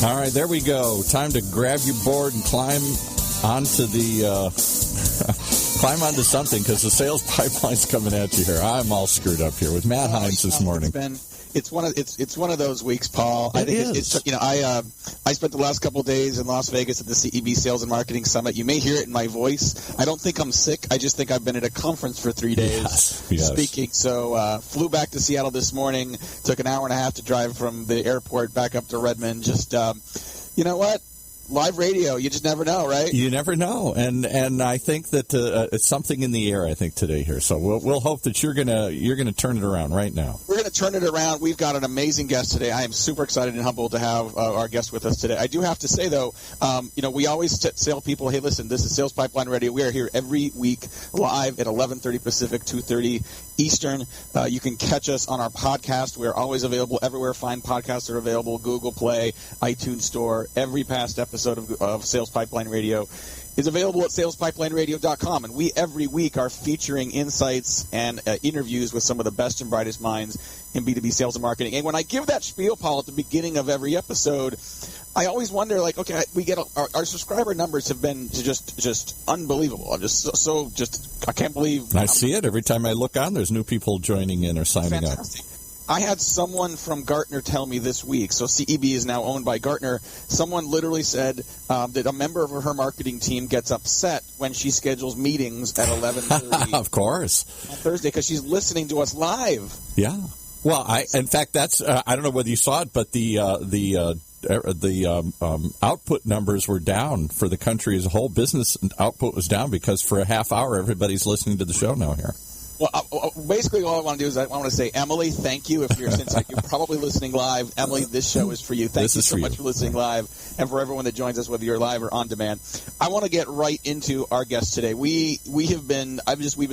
All right, there we go. Time to grab your board and climb onto the climb onto something, because the sales pipeline's coming at you here. I'm all screwed up here with Matt Hines this morning. It's one of those weeks, Paul. I think it's I spent the last couple of days in Las Vegas at the CEB Sales and Marketing Summit. You may hear it in my voice. I don't think I'm sick. I just think I've been at a conference for 3 days speaking. So flew back to Seattle this morning. Took an hour and a half to drive from the airport back up to Redmond. Just you know what? Live radio, you just never know, right? You never know, and I think that it's something in the air, I think, today here. So we'll hope that you're gonna turn it around right now. We're gonna turn it around. We've got an amazing guest today. I am super excited and humbled to have our guest with us today. I do have to say though, we always tell people, hey, listen, this is Sales Pipeline Radio. We are here every week live at 11:30 Pacific, 2:30 Eastern. You can catch us on our podcast. We're always available everywhere fine podcasts are available: Google Play, iTunes Store. Every past episode of Sales Pipeline Radio is available at salespipelineradio.com. And we every week are featuring insights and interviews with some of the best and brightest minds in B2B sales and marketing. And when I give that spiel, Paul, at the beginning of every episode, I always wonder, like, okay, we get our subscriber numbers have been just unbelievable. I'm just I can't believe. I see it every time I look on. There's new people joining in or signing up. I had someone from Gartner tell me this week, so CEB is now owned by Gartner. Someone literally said that a member of her marketing team gets upset when she schedules meetings at 11:30. Of course. On Thursday, because she's listening to us live. Yeah. Well, in fact, that's I don't know whether you saw it, but the output numbers were down for the country as a whole. Business output was down because for a half hour, everybody's listening to the show now here. Well, basically, all I want to do is I want to say, Emily, thank you. Since you're probably listening live, Emily, this show is for you. Thank you so much for listening live, and for everyone that joins us, whether you're live or on demand. I want to get right into our guest today. We've been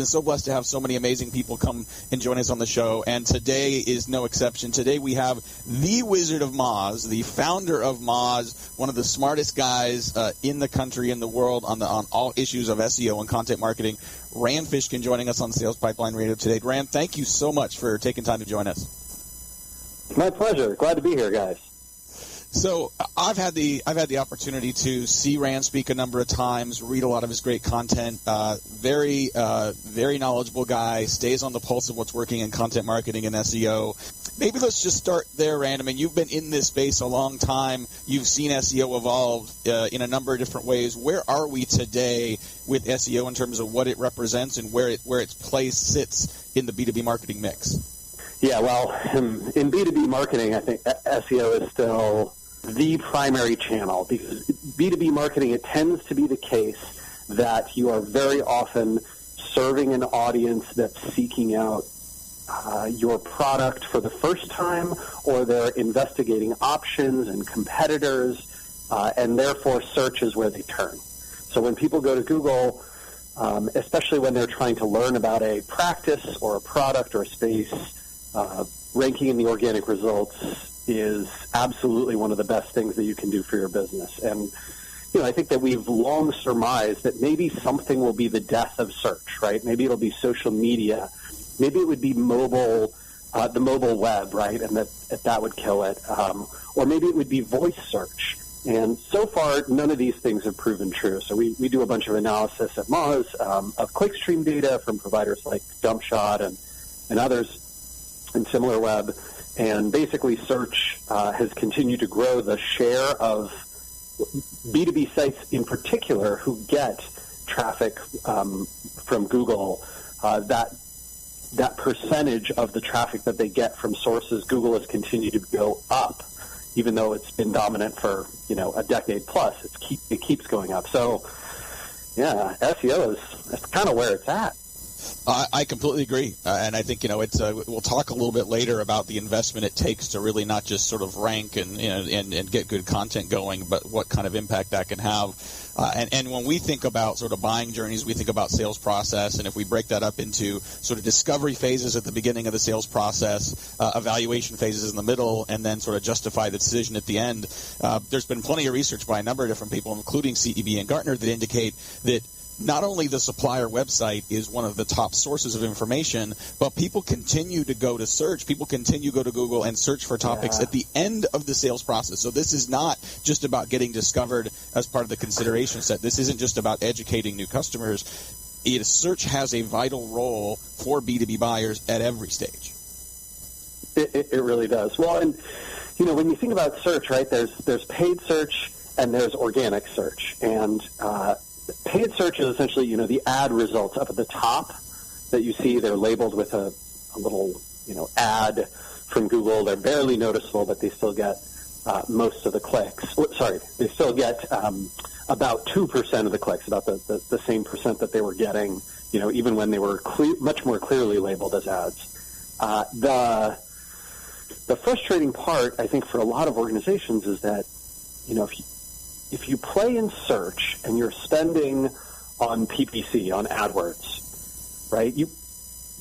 so blessed to have so many amazing people come and join us on the show, and today is no exception. Today we have the Wizard of Moz, the founder of Moz, one of the smartest guys in the country, in the world, on all issues of SEO and content marketing. Rand Fishkin joining us on Sales Pipeline Radio today. Rand, thank you so much for taking time to join us. My pleasure. Glad to be here, guys. So I've had the opportunity to see Rand speak a number of times, read a lot of his great content. Very knowledgeable guy, stays on the pulse of what's working in content marketing and SEO. Maybe let's just start there, Rand. I mean, you've been in this space a long time. You've seen SEO evolve in a number of different ways. Where are we today with SEO in terms of what it represents and where its place sits in the B2B marketing mix? Yeah, well, in B2B marketing, I think SEO is still the primary channel, because B2B marketing, it tends to be the case that you are very often serving an audience that's seeking out your product for the first time, or they're investigating options and competitors, and therefore search is where they turn. So when people go to Google, especially when they're trying to learn about a practice or a product or a space, ranking in the organic results is absolutely one of the best things that you can do for your business. And, I think that we've long surmised that maybe something will be the death of search, right? Maybe it'll be social media. Maybe it would be mobile, the mobile web, right? And that would kill it. Or maybe it would be voice search. And so far, none of these things have proven true. So we do a bunch of analysis at Moz of clickstream data from providers like Dumpshot and others in SimilarWeb. And basically, search has continued to grow the share of B2B sites in particular who get traffic from Google. That percentage of the traffic that they get from sources, Google has continued to go up, even though it's been dominant for a decade plus. It keeps going up. So, yeah, SEO that's kind of where it's at. I completely agree, and I think it's. We'll talk a little bit later about the investment it takes to really not just sort of rank and get good content going, but what kind of impact that can have. And when we think about sort of buying journeys, we think about sales process, and if we break that up into sort of discovery phases at the beginning of the sales process, evaluation phases in the middle, and then sort of justify the decision at the end. There's been plenty of research by a number of different people, including CEB and Gartner, that indicate that not only the supplier website is one of the top sources of information, but people continue to go to search. People continue to go to Google and search for topics at the end of the sales process. So this is not just about getting discovered as part of the consideration set. This isn't just about educating new customers. Search has a vital role for B2B buyers at every stage. It really does. Well, and when you think about search, right, there's paid search and there's organic search. And paid search is essentially, the ad results up at the top that you see. They're labeled with a little, ad from Google. They're barely noticeable, but they still get most of the clicks. They still get about 2% of the clicks, about the same percent that they were getting, even when they were much more clearly labeled as ads. The frustrating part, I think, for a lot of organizations is that, if you play in search and you're spending on PPC, on AdWords, right,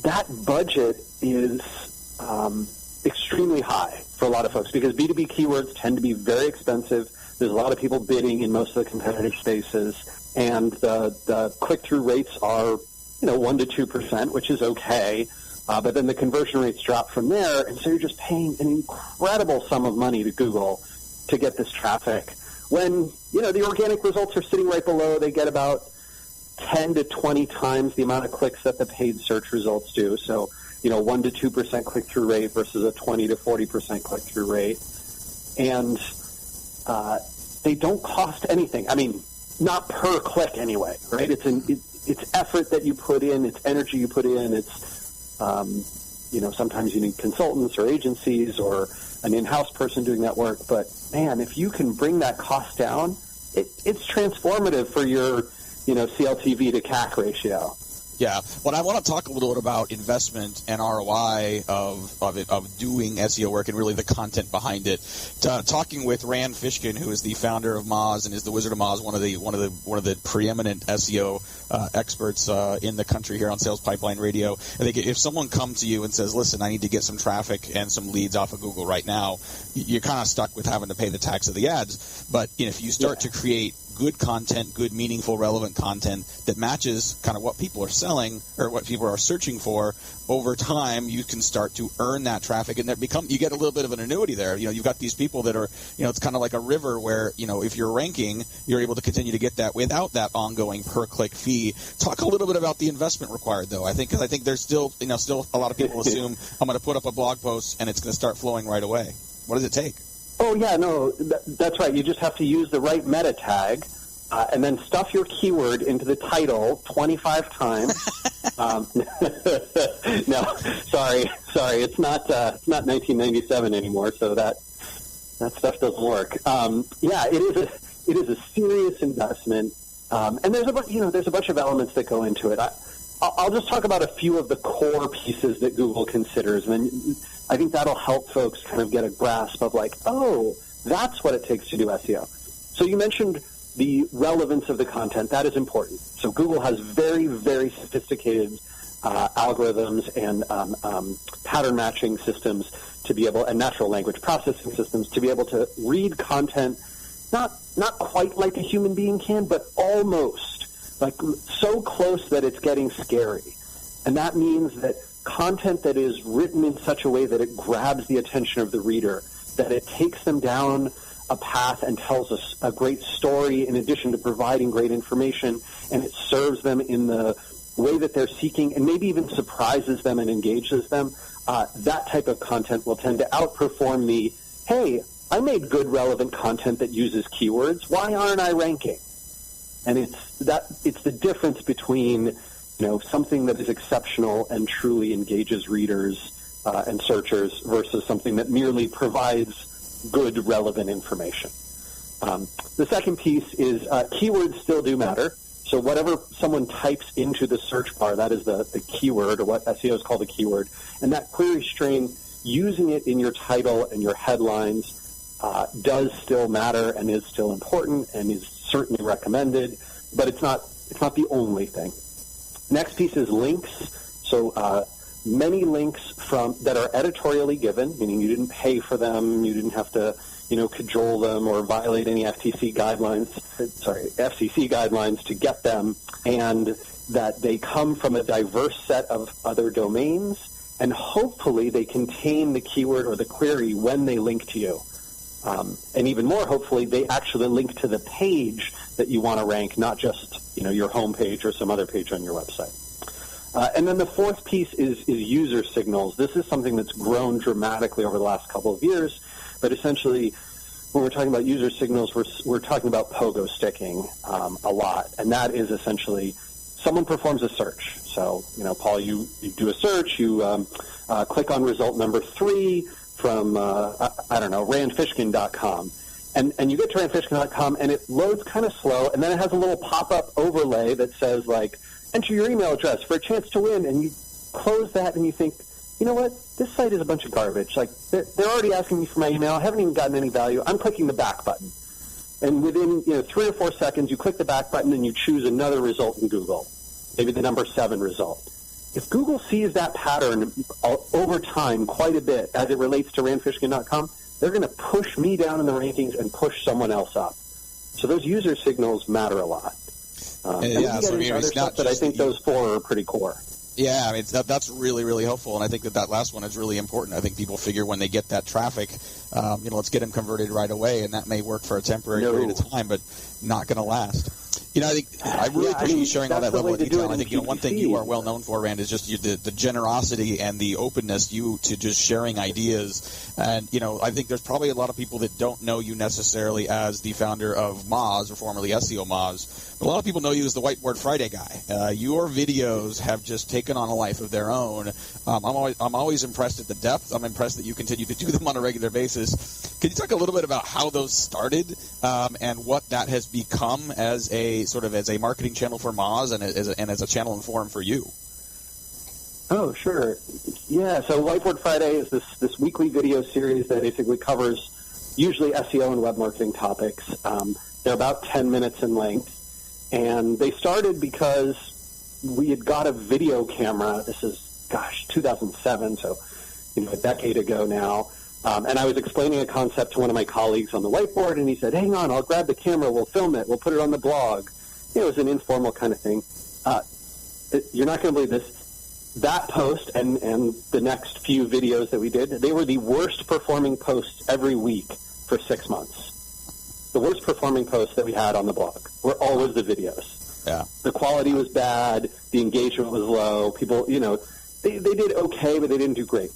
that budget is extremely high for a lot of folks because B2B keywords tend to be very expensive. There's a lot of people bidding in most of the competitive spaces, and the click-through rates are, 1 to 2%, which is okay. But then the conversion rates drop from there, and so you're just paying an incredible sum of money to Google to get this traffic. When, the organic results are sitting right below, they get about 10 to 20 times the amount of clicks that the paid search results do. So, 1 to 2% click-through rate versus a 20 to 40% click-through rate. And they don't cost anything. I mean, not per click anyway, right? It's effort that you put in, it's energy you put in, it's, sometimes you need consultants or agencies or an in-house person doing that work. But, man, if you can bring that cost down, it's transformative for your, CLTV to CAC ratio. Yeah. Well, I want to talk a little bit about investment and ROI of doing SEO work and really the content behind it. Talking with Rand Fishkin, who is the founder of Moz and is the Wizard of Moz, one of the preeminent SEO experts in the country here on Sales Pipeline Radio. I think if someone comes to you and says, "Listen, I need to get some traffic and some leads off of Google right now," you're kind of stuck with having to pay the tax of the ads. But if you start to create good content, good, meaningful, relevant content that matches kind of what people are selling or what people are searching for, over time you can start to earn that traffic, and you get a little bit of an annuity there. You've got these people that are, it's kind of like a river where, if you're ranking, you're able to continue to get that without that ongoing per click fee. Talk a little bit about the investment required, though. I think there's still a lot of people assume I'm going to put up a blog post and it's going to start flowing right away. What does it take? Oh, yeah, no, that's right. You just have to use the right meta tag and then stuff your keyword into the title 25 times. No, sorry. It's not 1997 anymore, so that stuff doesn't work. It is a serious investment, and there's a bunch of elements that go into it. I'll just talk about a few of the core pieces that Google considers, and then I think that'll help folks kind of get a grasp of that's what it takes to do SEO. So you mentioned the relevance of the content. That is important. So Google has very, very sophisticated algorithms and pattern matching systems to be able, and natural language processing systems to be able to read content, not quite like a human being can, but almost, like so close that it's getting scary. And that means that content that is written in such a way that it grabs the attention of the reader, that it takes them down a path and tells us a great story in addition to providing great information, and it serves them in the way that they're seeking and maybe even surprises them and engages them, that type of content will tend to outperform the, hey, I made good relevant content that uses keywords. Why aren't I ranking? And it's the difference between something that is exceptional and truly engages readers and searchers versus something that merely provides good, relevant information. The second piece is keywords still do matter. So whatever someone types into the search bar, that is the keyword, or what SEO is called a keyword. And that query string, using it in your title and your headlines does still matter and is still important and is certainly recommended, but it's not the only thing. Next piece is links. So many links that are editorially given, meaning you didn't pay for them, you didn't have to, cajole them or violate any FCC guidelines to get them, and that they come from a diverse set of other domains, and hopefully they contain the keyword or the query when they link to you. And even more, hopefully, they actually link to the page that you want to rank, not just, your home page or some other page on your website. And then the fourth piece is user signals. This is something that's grown dramatically over the last couple of years, but essentially, when we're talking about user signals, we're talking about pogo sticking a lot, and that is essentially someone performs a search. So, Paul, you do a search, you click on result number 3 from, randfishkin.com. And you get to randfishkin.com, and it loads kind of slow, and then it has a little pop-up overlay that says, enter your email address for a chance to win, and you close that, and you think, you know what, this site is a bunch of garbage. They're already asking me for my email. I haven't even gotten any value. I'm clicking the back button. And within 3 or 4 seconds, you click the back button, and you choose another result in Google, maybe the number 7 result. If Google sees that pattern over time quite a bit as it relates to randfishkin.com, they're going to push me down in the rankings and push someone else up. So those user signals matter a lot. But I think those 4 are pretty core. Yeah, that's really, really helpful, and I think that last one is really important. I think people figure when they get that traffic, let's get them converted right away, and that may work for a temporary period of time, but not going to last. I really appreciate you sharing all that level of detail. I think one thing you are well known for, Rand, is just the generosity and the openness to just sharing ideas. And I think there's probably a lot of people that don't know you necessarily as the founder of Moz, or formerly SEO Moz. But a lot of people know you as the Whiteboard Friday guy. Your videos have just taken on a life of their own. I'm always impressed at the depth. I'm impressed that you continue to do them on a regular basis. Can you talk a little bit about how those started and what that has become as a marketing channel for Moz and as a channel and forum for you? Oh, sure. Yeah, so Whiteboard Friday is this weekly video series that basically covers usually SEO and web marketing topics. They're about 10 minutes in length, and they started because we had got a video camera. This is, 2007, so a decade ago now. And I was explaining a concept to one of my colleagues on the whiteboard, and he said, hang on, I'll grab the camera, we'll film it, we'll put it on the blog. It was an informal kind of thing. You're not going to believe this. That post and the next few videos that we did, they were the worst performing posts every week for 6 months. The worst performing posts that we had on the blog were always the videos. Yeah. The quality was bad, the engagement was low, people, they did okay, but they didn't do great.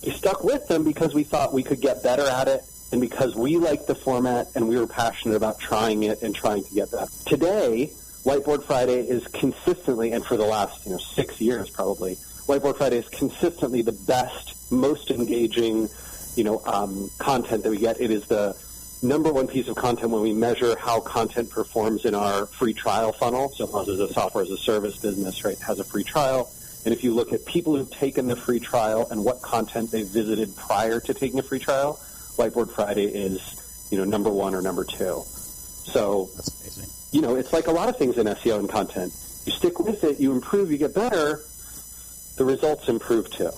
We stuck with them because we thought we could get better at it, and because we liked the format and we were passionate about trying it and trying to get better. Today, Whiteboard Friday is consistently, and for the last 6 years probably, Whiteboard Friday is consistently the best, most engaging content that we get. It is the number one piece of content when we measure how content performs in our free trial funnel. So Moz is a software as a service business, right, has a free trial. And if you look at people who've taken the free trial and what content they've visited prior to taking a free trial, Whiteboard Friday is, number 1 or number 2. So, that's amazing. It's like a lot of things in SEO and content. You stick with it, you improve, you get better, the results improve too.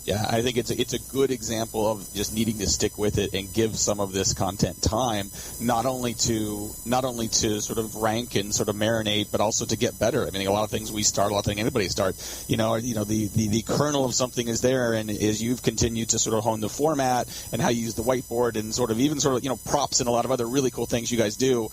Yeah, I think it's a good example of just needing to stick with it and give some of this content time, not only to sort of rank and sort of marinate, but also to get better. I mean, a lot of things we start, a lot of things anybody start. The kernel of something is there, and as you've continued to sort of hone the format and how you use the whiteboard and props and a lot of other really cool things you guys do,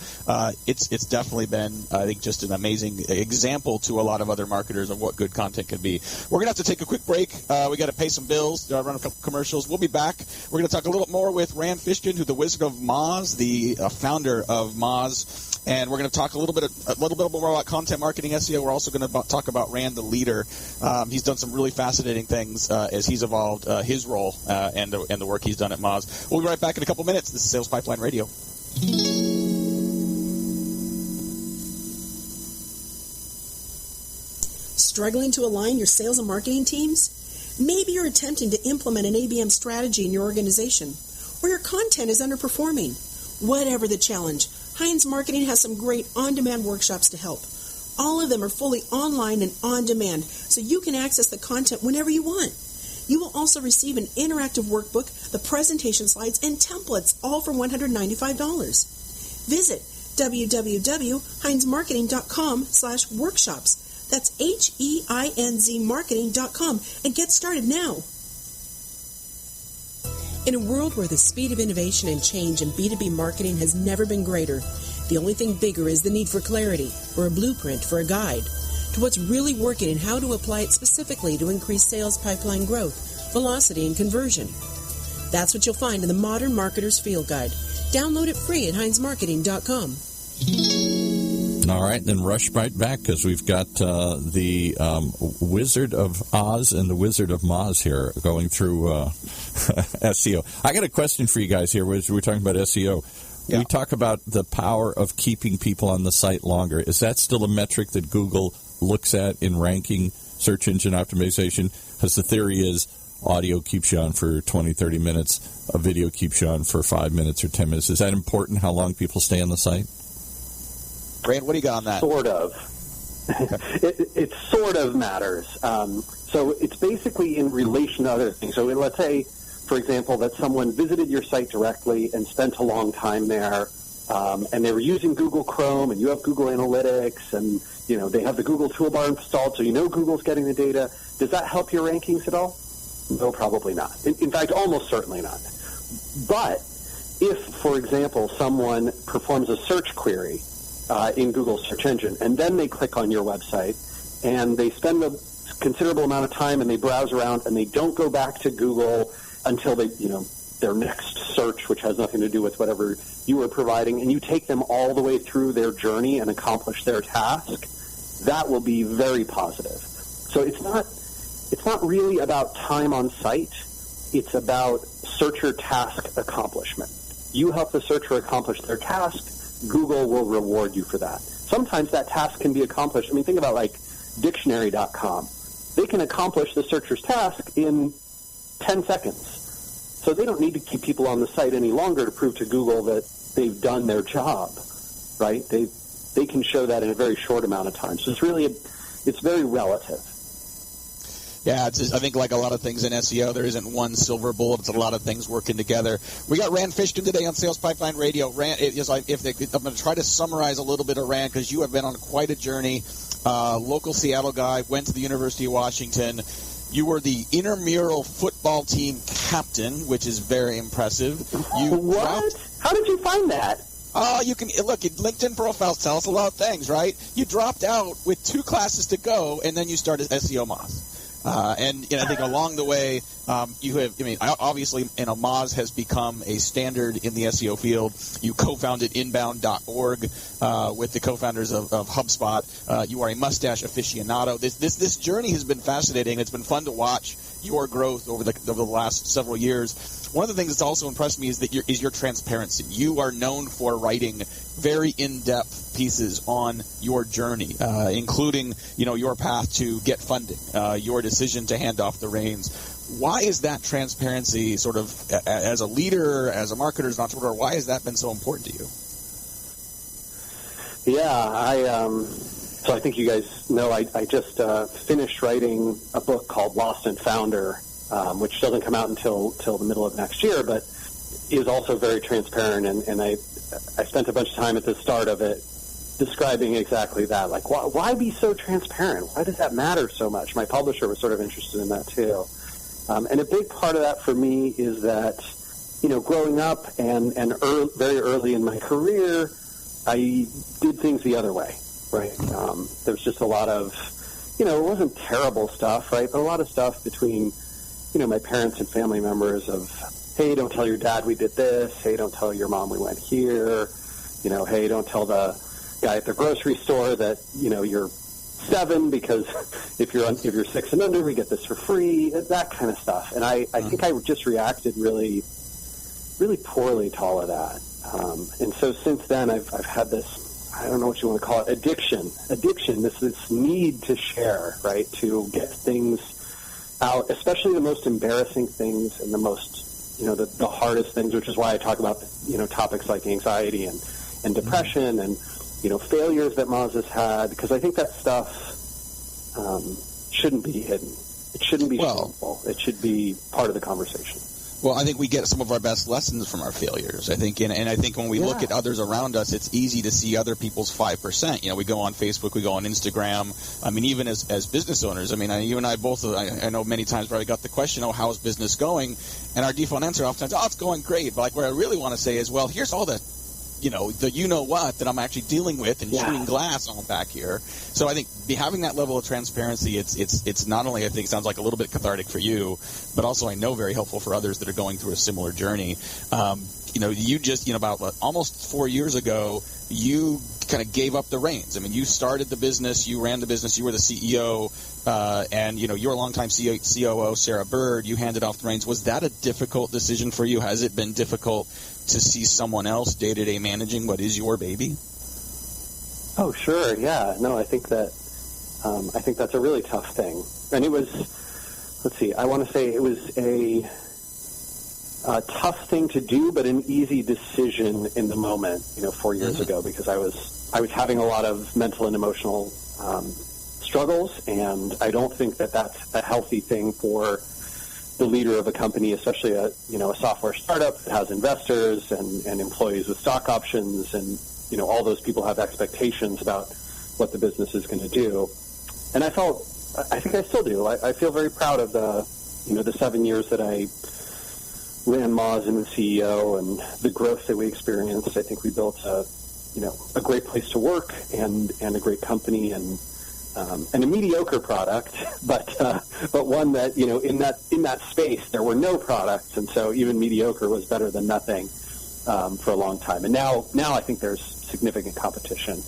it's definitely been, I think, just an amazing example to a lot of other marketers of what good content can be. We're gonna have to take a quick break. We got to pay some bills, run a couple commercials. We'll be back. We're going to talk a little more with Rand Fishkin, who's the Wizard of Moz, the founder of Moz, and we're going to talk a little bit more about content marketing SEO. We're also going to talk about Rand, the leader. He's done some really fascinating things as he's evolved his role and the work he's done at Moz. We'll be right back in a couple minutes. This is Sales Pipeline Radio. Struggling to align your sales and marketing teams? Maybe you're attempting to implement an ABM strategy in your organization, or your content is underperforming. Whatever the challenge, Heinz Marketing has some great on-demand workshops to help. All of them are fully online and on demand, so you can access the content whenever you want. You will also receive an interactive workbook, the presentation slides, and templates, all for $195. Visit www.heinzmarketing.com/workshops. That's HEINZ marketing.com and get started now. In a world where the speed of innovation and change in B2B marketing has never been greater, the only thing bigger is the need for clarity, or a blueprint, for a guide to what's really working and how to apply it specifically to increase sales pipeline growth, velocity, and conversion. That's what you'll find in the Modern Marketer's Field Guide. Download it free at HeinzMarketing.com. All right, then rush right back because we've got the Wizard of Oz and the Wizard of Moz here going through SEO. I got a question for you guys here. We're talking about SEO. Yeah. We talk about the power of keeping people on the site longer. Is that still a metric that Google looks at in ranking search engine optimization? Because the theory is audio keeps you on for 20, 30 minutes, a video keeps you on for 5 minutes or 10 minutes. Is that important, how long people stay on the site? Brand, what do you got on that? Sort of. It sort of matters. So it's basically in relation to other things. So let's say, for example, that someone visited your site directly and spent a long time there, and they were using Google Chrome, and you have Google Analytics, and they have the Google toolbar installed, so Google's getting the data. Does that help your rankings at all? No, probably not. In fact, almost certainly not. But if, for example, someone performs a search query in Google's search engine, and then they click on your website, and they spend a considerable amount of time, and they browse around, and they don't go back to Google until they, their next search, which has nothing to do with whatever you were providing, and you take them all the way through their journey and accomplish their task, that will be very positive. So it's not really about time on site. It's about searcher task accomplishment. You help the searcher accomplish their task, Google will reward you for that. Sometimes that task can be accomplished. I mean, think about like dictionary.com. They can accomplish the searcher's task in 10 seconds. So they don't need to keep people on the site any longer to prove to Google that they've done their job, right? They can show that in a very short amount of time. So it's very relative. Yeah, I think like a lot of things in SEO, there isn't one silver bullet. It's a lot of things working together. We got Rand Fishton today on Sales Pipeline Radio. Rand, I'm going to try to summarize a little bit of Rand because you have been on quite a journey. Local Seattle guy, went to the University of Washington. You were the intramural football team captain, which is very impressive. What? How did you find that? You can look at LinkedIn profiles. Tell us a lot of things, right? You dropped out with 2 classes to go, and then you started SEO Moz. And I think along the way, you have, obviously, Moz has become a standard in the SEO field. You co-founded inbound.org with the co-founders of HubSpot. You are a mustache aficionado. This journey has been fascinating. It's been fun to watch your growth over the last several years. One of the things that's also impressed me is your transparency. You are known for writing very in-depth pieces on your journey, including, your path to get funding, your decision to hand off the reins. Why is that transparency sort of, as a leader, as a marketer, as an entrepreneur, why has that been so important to you? Yeah, so I think you guys know I just finished writing a book called Lost and Founder, which doesn't come out until the middle of next year, but is also very transparent. And I spent a bunch of time at the start of it describing exactly that. Like, why be so transparent? Why does that matter so much? My publisher was sort of interested in that too. And a big part of that for me is that, growing up and very early in my career, I did things the other way, right? There was just a lot of, it wasn't terrible stuff, right? But a lot of stuff between, my parents and family members of, hey, don't tell your dad we did this. Hey, don't tell your mom we went here. Hey, don't tell the guy at the grocery store that, you're 7 because if you're 6 and under, we get this for free. That kind of stuff. And I think I just reacted really, really poorly to all of that. And so since then, I've had this, I don't know what you want to call it, addiction, this need to share, right, to get things out, especially the most embarrassing things and the most, the hardest things, which is why I talk about, topics like anxiety and depression and failures that Moz has had, because I think that stuff shouldn't be hidden. It shouldn't be shameful. It should be part of the conversation. Well, I think we get some of our best lessons from our failures. I think, and I think when we look at others around us, it's easy to see other people's 5%. We go on Facebook, we go on Instagram. I mean, even as business owners, I mean, you and I both, I know many times where I got the question, how's business going? And our default answer oftentimes, it's going great. But what I really want to say is, well, here's all the what that I'm actually dealing with and shooting glass on back here. So I think having that level of transparency, it's not only, I think, sounds like a little bit cathartic for you, but also I know very helpful for others that are going through a similar journey. You just, about almost 4 years ago, you kind of gave up the reins. I mean, you started the business, you ran the business, you were the CEO, and your longtime COO, Sarah Bird, you handed off the reins. Was that a difficult decision for you? Has it been difficult to see someone else day-to-day managing what is your baby? Oh, sure, yeah. No, I think that's a really tough thing. And it was, I want to say it was a tough thing to do, but an easy decision in the moment, 4 years ago, because I was having a lot of mental and emotional struggles, and I don't think that that's a healthy thing for the leader of a company, especially a software startup that has investors and employees with stock options, and all those people have expectations about what the business is going to do. And I think I still do. I feel very proud of the 7 years that I ran Moz and the CEO and the growth that we experienced. I think we built a great place to work and a great company and a mediocre product, but one that, in that space there were no products, and so even mediocre was better than nothing for a long time. And now I think there's significant competition,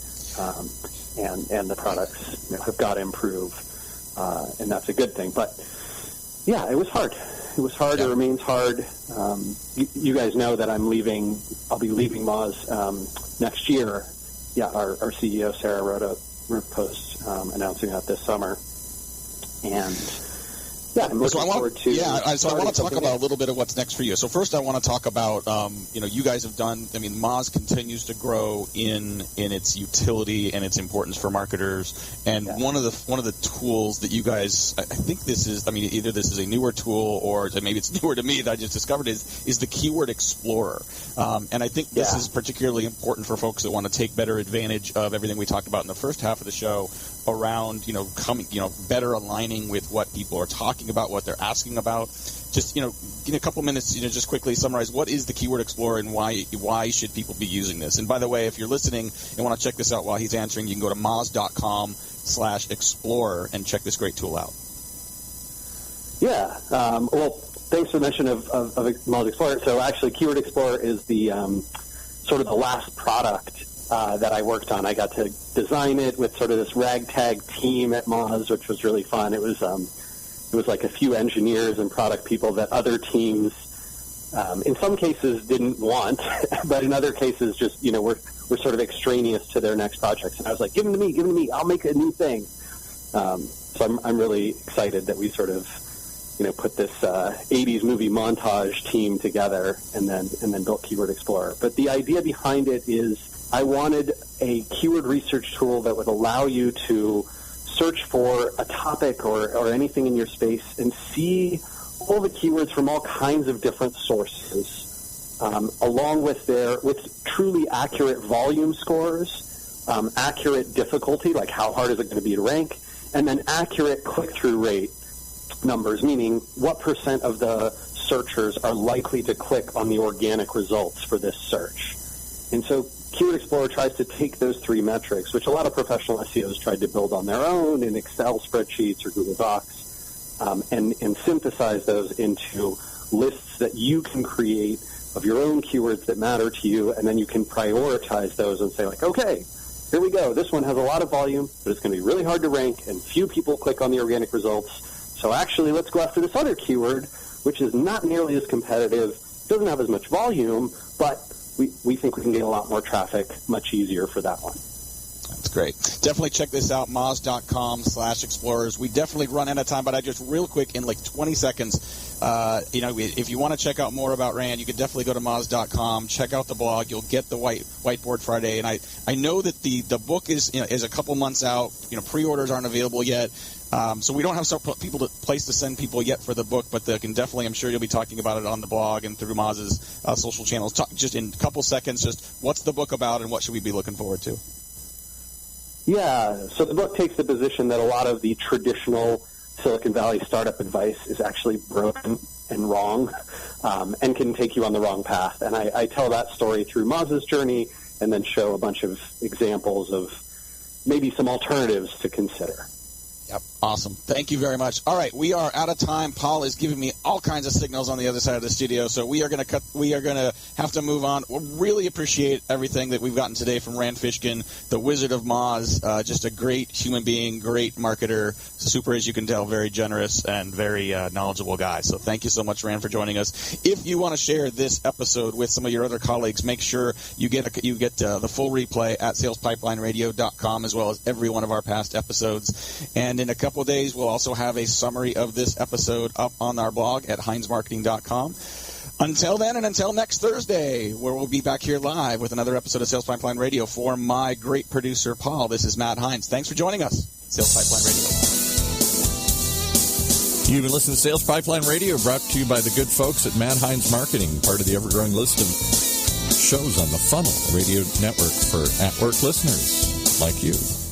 and the products have got to improve, and that's a good thing. But yeah, it was hard. It was hard. Yeah. It remains hard. You guys know that I'll be leaving Moz next year. Yeah, our CEO, Sarah, wrote a post announcing that this summer. And yeah, I'm looking forward to... So I want to talk about a little bit of what's next for you. So first I want to talk about, you guys have done, Moz continues to grow in its utility and its importance for marketers. And one of the tools that you guys, I think this is, either this is a newer tool or maybe it's newer to me that I just discovered is the Keyword Explorer. And I think this is particularly important for folks that want to take better advantage of everything we talked about in the first half of the show around, better aligning with what people are talking about, what they're asking about. Just, in a couple minutes, just quickly summarize what is the Keyword Explorer and why should people be using this? And by the way, if you're listening and want to check this out while he's answering, you can go to moz.com/explorer and check this great tool out. Yeah. Well, thanks for the mention of Moz Explorer. So actually, Keyword Explorer is the sort of the last product that I worked on. I got to design it with sort of this ragtag team at Moz, which was really fun. It was like a few engineers and product people that other teams, in some cases, didn't want, but in other cases, just were sort of extraneous to their next projects. And I was like, give them to me, I'll make a new thing. So I'm really excited that we sort of put this 80s movie montage team together and then built Keyword Explorer. But the idea behind it is I wanted a keyword research tool that would allow you to search for a topic or anything in your space and see all the keywords from all kinds of different sources, along with truly accurate volume scores, accurate difficulty, like how hard is it going to be to rank, and then accurate click-through rate numbers, meaning what % of the searchers are likely to click on the organic results for this search. And so Keyword Explorer tries to take those three metrics, which a lot of professional SEOs tried to build on their own in Excel spreadsheets or Google Docs, and synthesize those into lists that you can create of your own keywords that matter to you, and then you can prioritize those and say, like, okay, here we go. This one has a lot of volume, but it's going to be really hard to rank, and few people click on the organic results. So actually, let's go after this other keyword, which is not nearly as competitive, doesn't have as much volume, but we think we can get a lot more traffic much easier for that one. That's great. definitely check this out, moz.com/explorers. We definitely run out of time, but I just real quick in like 20 seconds, if you want to check out more about Rand, you can definitely go to moz.com, check out the blog. You'll get the Whiteboard Friday, and I know that the book is a couple months out. Pre-orders aren't available yet. So we don't have place to send people yet for the book, but they can definitely, I'm sure you'll be talking about it on the blog and through Moz's social channels. Just in a couple seconds, just what's the book about and what should we be looking forward to? Yeah, so the book takes the position that a lot of the traditional Silicon Valley startup advice is actually broken and wrong, and can take you on the wrong path. And I tell that story through Moz's journey and then show a bunch of examples of maybe some alternatives to consider. Yep. Awesome. Thank you very much. All right, we are out of time. Paul is giving me all kinds of signals on the other side of the studio, so we are going to have to move on. We really appreciate everything that we've gotten today from Rand Fishkin, the Wizard of Moz, just a great human being, great marketer, super, as you can tell, very generous and very knowledgeable guy. So thank you so much, Rand, for joining us. If you want to share this episode with some of your other colleagues, make sure you get the full replay at salespipelineradio.com, as well as every one of our past episodes. And in a couple of days, we'll also have a summary of this episode up on our blog at heinzmarketing.com. Until then, and until next Thursday, where we'll be back here live with another episode of Sales Pipeline Radio. For my great producer, Paul, this is Matt Heinz. Thanks for joining us. Sales Pipeline Radio. You've been listening to Sales Pipeline Radio, brought to you by the good folks at Matt Heinz Marketing, part of the ever-growing list of shows on the Funnel Radio Network for at-work listeners like you.